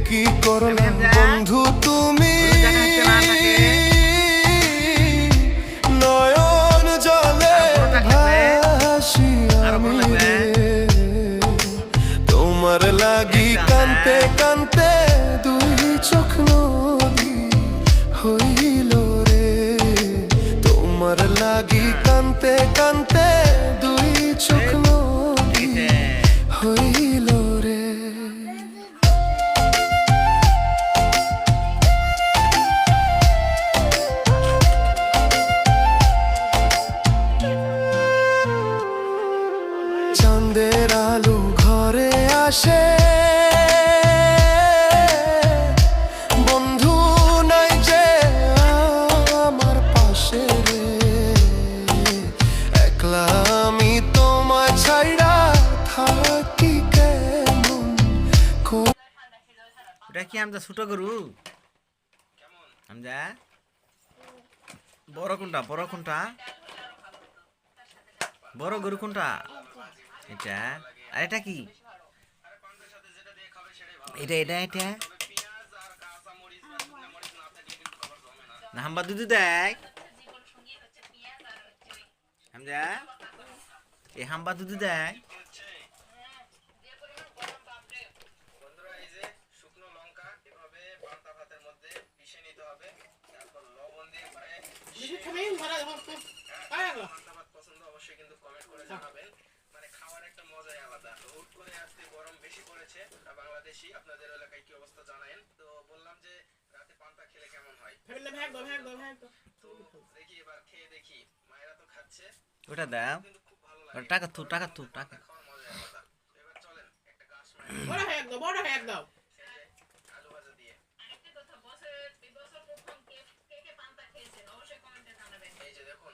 কি করলে বন্ধু তুমি নয়ন জলে ভাসি আমি রে তোমার লাগি কান্তে কান্তে দুই চোখ নদী হইল রে তোমার লাগি কান্তে কান্তে দুই চোখ নদী হইল রে চাঁদের আলো ঘরে আসে বন্ধু নাই যে আমার পাশে রে একলা আমি তোমায় ছাইড়া থাকি কেমন ওটা কি আমরা ছোট গরু আমরা বড় কোনটা বড় গরু কোনটা এটা আর এটা কি এটা এটা এটা না হাম্বা দুধ দেয় হামজা এই হাম্বা দুধ দেয় বাংলাদেশি আপনাদের এলাকায় কি অবস্থা জানায়েন তো বললাম যে রাতে পান্তা খেলে কেমন হয় তো দেখি এবার খেয়ে দেখি মায়েরা তো খাচ্ছে ওটা দাও টাকা খাওয়ার মজা আলাদা এবার চলেন একটা গাছ বড় হ্যাঁ দাও আলু ভাজা দিয়ে এই যে দেখুন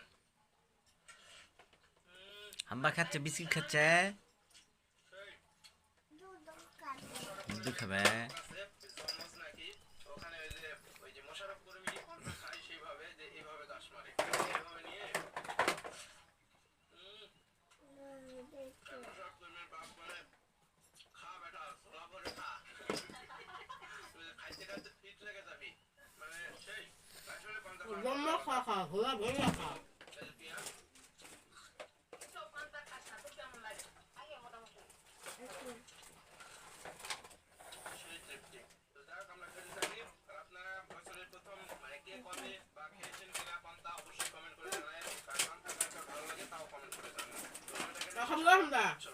হাম্বা খাচ্ছে বিস্কিট খাচ্ছে দুধ খাবে নাকি ওখানে ওই যে মোশাররফ কর্মী খাই সেইভাবে যে এইভাবে গাছ মারে এইভাবে নিয়ে মোশাররফ কর্মীর বাপ বলে খা বেটা ছোলা ভরে খা খাইতে খাইতে ফিট লেগে যাবি মানে সেই আসলে পান্তা খা ঘোলা ভরে খা অবশ্যই কমেন্ট করে জানাবেন।